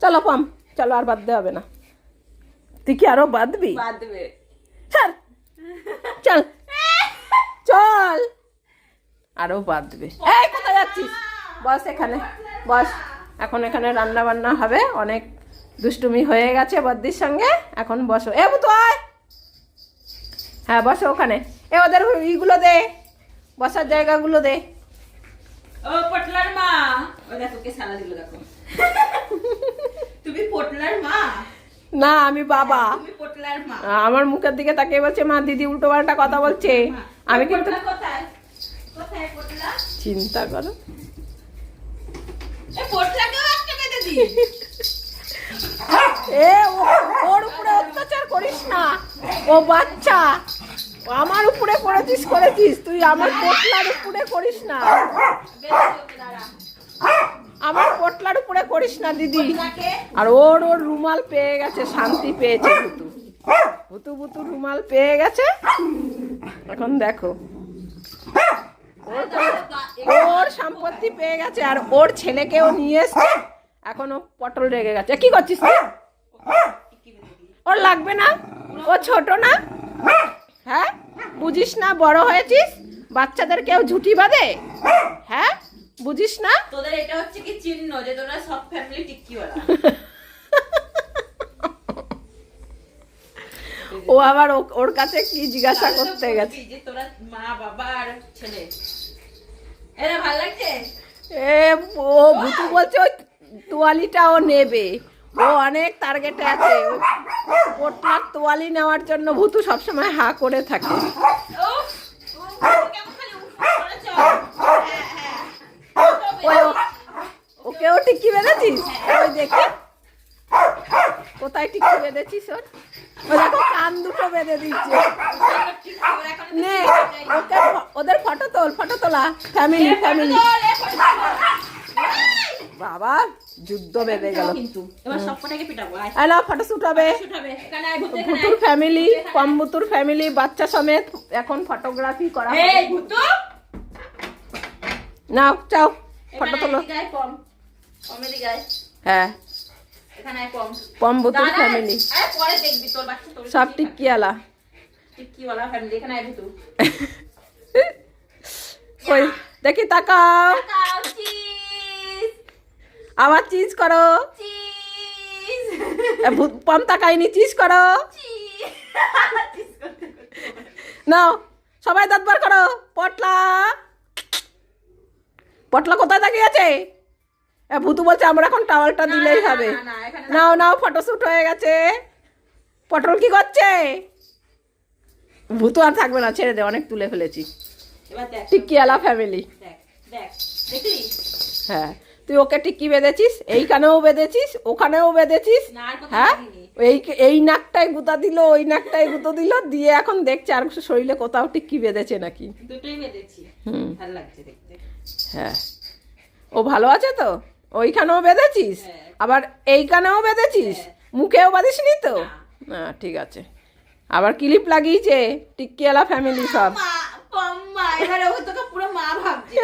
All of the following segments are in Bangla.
চলো পম, চলো আর বাঁধতে হবে না। তুই কি আরো বাঁধবি? বাঁধবে। চল চল চল, আরো বাঁধবে। এই কোথায় যাচ্ছিস? বস এখানে বস, এখন এখানে রান্না বান্না হবে, অনেক দুষ্টুমি হয়ে গেছে বদ্দির সঙ্গে, এখন বসো। এ বুতু আয়, হ্যাঁ বসো ওখানে। এ ওদের ইগুলো দে, বসার জায়গাগুলো দে। ও পটলার মা, ও দেখো কে সালা দিল দেখো। তুমি পটলার মা? না আমি বাবা। তুমি পটলার মা। আমার মুখের দিকে তাকিয়ে বলছে মা দিদি উল্টো পাল্টা কথা বলছে। আমি কিন্তু কোথায় কোথায় পটলা? চিন্তা করো, এ পটলাকেও একটা বেঁধে দি। এ ওর উপরে অত্যাচার করিস না, ও বাচ্চা। আমার উপরে করেছিস তুই, আমার পোটলার উপরে করিস না, আমার পোটলার উপরে করিস না দিদি। আর ওর রুমাল পেয়ে গেছে, শান্তি পেয়েছে ভুতু, ভুতু ভুতু রুমাল পেয়ে গেছে। এখন দেখো ওর সম্পত্তি পেয়ে গেছে, আর ওর ছেলেকেও নিয়ে এসছে। এখন ও পটল রেগে গেছে। কি করছিস তুই? ওর লাগবে না, ও ছোট না, হ্যাঁ বুঝিস না? বড় হয়েছিস, বাচ্চাদের কেউ ঝুঁটি বাঁধে? হ্যাঁ বুঝিস না? তোদের এটা হচ্ছে কি চিহ্ন যে তোরা সব ফ্যামিলি টিক্কিওয়ালা। ও আবার ওর কাছে কি জিজ্ঞাসা করতে গেছে যে তোরা মা বাবা আর ছেলে, এরা ভালো লাগছে? এ ও ভুতু বলছে ওই তোয়ালিটা ও নেবে, ও অনেক টার্গেটে আছে। পোটলার তোয়ালি নেওয়ার জন্য ভুতু সবসময় হা করে থাকে। ওকেও টিক্কি বেঁধেছিস? ওই দেখি কোথায় টিক্কি বেঁধেছিস ওর? ও দেখো কান দুটো বেঁধে দিচ্ছে। নে ওকে, ওদের ফটো তোলা, ফ্যামিলি। বাবা যুদ্ধ বেঁধে গেল কিন্তু এবার সবকটাকে পিটাবো। না ফটোশুট হবে, ভুতুর ফ্যামিলি, কম্বুতুর ফ্যামিলি বাচ্চা সমেত এখন ফটোগ্রাফি করা হবে। এই ভুতু নাও চাও ফটো তোলো। হ্যাঁ পম ভুতুর ফ্যামিলি পরে দেখবি তোর বাচ্চা তোর সব টিক্কিওয়ালা। টিক্কিওয়ালা ফ্যামিলি। এখানে আয় ভুতু, কই দেখি তাকাও, আবার চিজ করো। পম তাকাইনি, চিজ করো। নাও সবাই দাঁত বার করো। পটলা কোথায় তাকিয়ে আছে? ভুতু বলছে আমরা এখন টাওয়ালটা দিলেই হবে। নাও নাও ফটোশুট হয়ে গেছে। পটল কি করছে? ভুতু আর থাকবে না, ছেড়ে দে, অনেক তুলে ফেলেছি। টিক্কিওয়ালা ফ্যামিলি। হ্যাঁ তুই ওকে টিক্কি বেঁধেছিস, এইখানেও বেঁধেছিস, ওখানেও বেঁধেছিস। হ্যাঁ এই নাকটাই গুঁতা দিল, ওই নাকটাই গুঁতো দিল, দিয়ে এখন দেখছে আর শরীরে কোথাও টিক্কি বেঁধেছে নাকি। দুটোই বেঁধেছি, ভালো লাগছে দেখতে। হ্যাঁ ও ভালো আছে তো? ওইখানেও বেঁধেছিস, আবার এইখানেও বেঁধেছিস, মুখেও বাঁধিসনি তো? না ঠিক আছে। আবার ক্লিপ লাগিয়েছে টিক্কিওয়ালা ফ্যামিলি সব। পম্মা এবারে ও তোকে পুরো মা ভাবছে।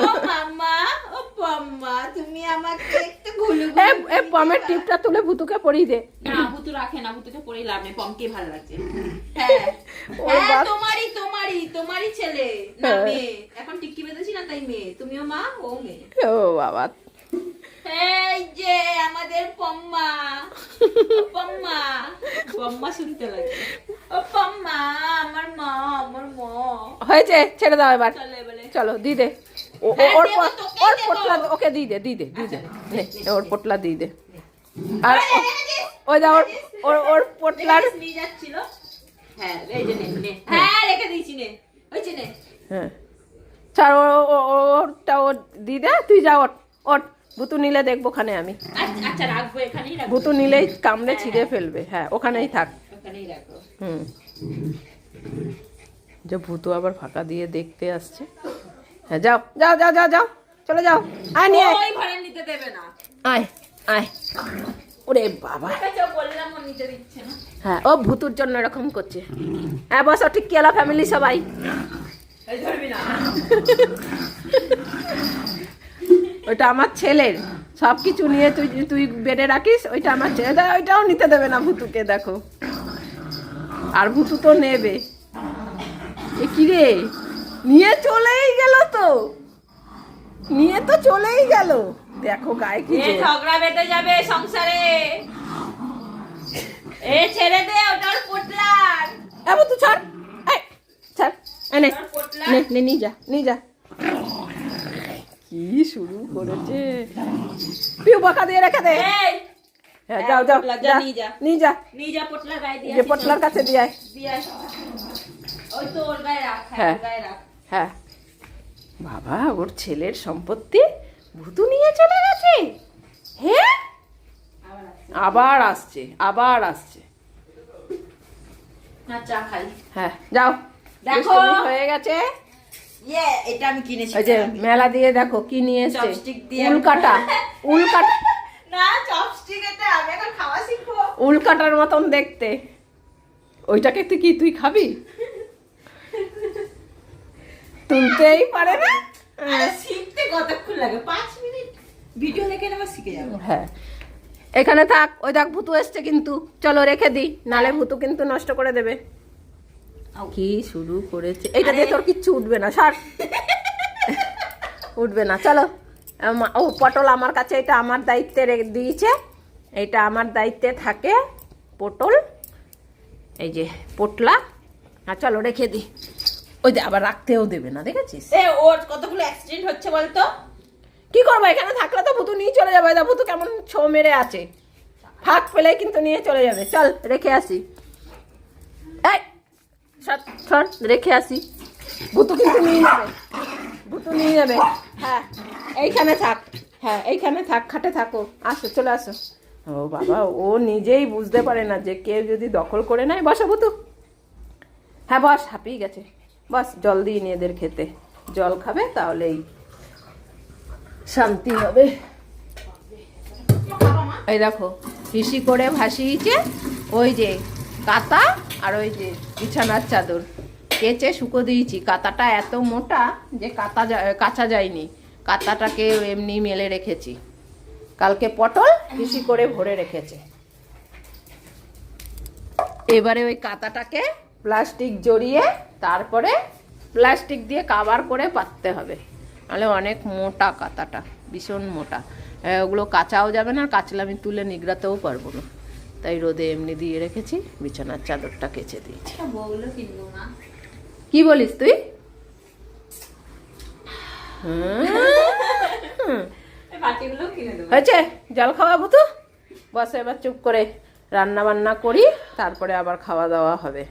ও মাম্মা, ও পম্মা তুমি আমাকে একটু ঘুলু এ পমের টিপটা তুলে ভুতুকে পরিয়ে দে। না ভুতু রাখে না, ভুতুকে পরেই লাভ নেই, পমকে ভালো লাগছে। হ্যাঁ তোমারই ছেলে না মেয়ে। এখন টিক্কি বেঁধেছি না তাই মেয়ে, তুমিও মা ও মেয়ে। ও বাবা, এই যে আমাদের পম্মা, পম্মা শুনতে লাগে। ও পম্মা আমার মা, আমার মা। হয়েছে ছেড়ে দাও এবার, চলো এবারে চলো দি দে। ওর পোটলা ওকে দি দে, ওর পোটলা দি দে। আর ওই যা ওর পোটলার নিয়ে যাচ্ছিল। হ্যাঁ এই যে নে, হ্যাঁ রেখে দিয়েছি, নে হয়েছে নে। হ্যাঁ ছাড়, ওরটা ও দি দে, তুই যা ওট। ভুতু নিলে দেখবো ওখানে আমি। আচ্ছা রাখবো, এখানেই রাখবো। ভুতু নিলেই কামড়ে ছিঁড়ে ফেলবে। হ্যাঁ ওখানেই থাক, ওখানেই রাখো। যে ভুতু আবার ফাঁকা দিয়ে দেখতে আসছে। হ্যাঁ যাও যাও যাও যাও যাও, চলে যাও। আয় নিয়ে ওই ঘরে নিতে দেবে না। আয় আয়। ওরে বাবা, বললাম ও নিতে দিচ্ছে না। হ্যাঁ ও ভুতুর জন্য এরকম করছে। হ্যাঁ বসো টিক্কিওয়ালা ফ্যামিলি সবাই। এই ধরবি না। ওটা আমার ছেলের সব কিছু নিয়ে তুই তুই বেডে রাখিস, ওইটা আমার ছেলে ওইটাও নিতে দেবে না ভুতুকে, দেখো। আর ভুতু তো নেবে। এ কি রে, নিয়ে চলেই গেল তো, নিয়ে তো চলেই গেল। দেখো গায়ে কি জোর। ঝগড়া বেঁধে যাবে সংসারে। এ ছেড়ে দে, ওটার পোটলার। এ ভুতু ছাড়, এই ছাড়, এনে ওটার পোটলার। নে নে নিয়ে যা, নিয়ে যা। কি শুরু করেছে, পিউ বকা দিয়ে রেখে দে। এই, হ্যাঁ যাও যাও, পোটলা, যা, যা, নিয়ে যা। নিয়ে যা, নিয়ে যা পোটলার গায়ে দিয়ে যে আসিস। পটলার কাছে দিয়ে আয়। দিয়ে আয়। ওই তো ওর গায়ে রাখ, হ্যাঁ। ওর গায়ে রাখ। হ্যাঁ, বাবা ওর ছেলের সম্পত্তি ভূতু নিয়ে চলে গেছে। হ্যাঁ, আবার আসছে। আবার আসছে। না, চা খাই। হ্যাঁ যাও, দেখো। দুষ্টুমি হয়ে গেছে। ইয়ে, এটা আমি কিনেছি। ওই যে মেলা দিয়ে দেখো কি নিয়ে এসছে, চপস্টিক দিয়ে। উল কাটা, উল কাটা, না, চপস্টিক এটা আমি এখন খাওয়া শিখবো। উল কাটার মতন দেখতে। ওইটাকে তুই কি তুই খাবি? তুলতেই পারে না। আরে শিখতে কতক্ষণ লাগে? 5 মিনিট ভিডিও দেখে নেবা, শিখে যাবো। হ্যাঁ, এখানে থাক। ওই দেখ ভুতু এসছে কিন্তু, চলো রেখে দি, নালে ভুতু কিন্তু নষ্ট করে দেবে। কি শুরু করেছে, এইটা দিয়ে তোর কিচ্ছু উঠবে না, ছাড়। উঠবে না, চলো। ও পটল আমার কাছে, এটা আমার দায়িত্বে দিয়েছে, এটা আমার দায়িত্বে থাকে পটল, এই যে পোটলা। আর চলো রেখে দি। ওই যে আবার রাখতেও দেবে না, দেখেছিস? এ ওর কতগুলো অ্যাক্সিডেন্ট হচ্ছে বলতো? কি করবো, এখানে থাকলে তো ভুতু নিয়ে চলে যাবে। ভুতু কেমন ছো মেরে আছে, ফাঁক পেলে কিন্তু নিয়ে চলে যাবে। চল রেখে আসি, এই সর, রেখে আসি। ভুতু কিন্তু নিয়ে যাবে, ভুতু নিয়ে যাবে। হ্যাঁ এইখানে থাক, হ্যাঁ এইখানে থাক, খাটে থাকো। আসো, চলে আসো। ও বাবা, ও নিজেই বুঝতে পারে না যে কেউ যদি দখল করে নেয়। বসো ভুতু, হ্যাঁ বস, হাঁপিয়ে গেছে। বস, জল দিয়ে নিয়ে এদের খেতে, জল খাবে তাহলেই শান্তি হবে। এই দেখো হিসি করে ভাসিয়েছে ওই যে কাতা, আর ওই যে বিছানার চাদর কেচে শুকো দিয়েছি। কাতাটা এত মোটা যে কাচা যায়নি, কাতাটাকে এমনি মেলে রেখেছি। কালকে পটল হিসি করে ভরে রেখেছে। এবারে ওই কাতাটাকে প্লাস্টিক জড়িয়ে তারপরে প্লাস্টিক দিয়ে কাভার করে পাততে হবে, নাহলে অনেক মোটা কাতাটা, ভীষণ মোটা। ওগুলো কাচাও যাবে না, কাচলে আমি তুলে নিগড়াতেও পারবো না, তাই রোদে এমনি দিয়ে রেখেছি। বিছানার চাদরটা কেচে দিয়েছি। বউগুলো কিনবো না। কি বলিস তুই? হুম, বাটিগুলো কিনে দেবো। হয়েছে, জল খাওয়া ভুতু। বসে এবার চুপ করে রান্না বান্না করি, তারপরে আবার খাওয়া দাওয়া হবে।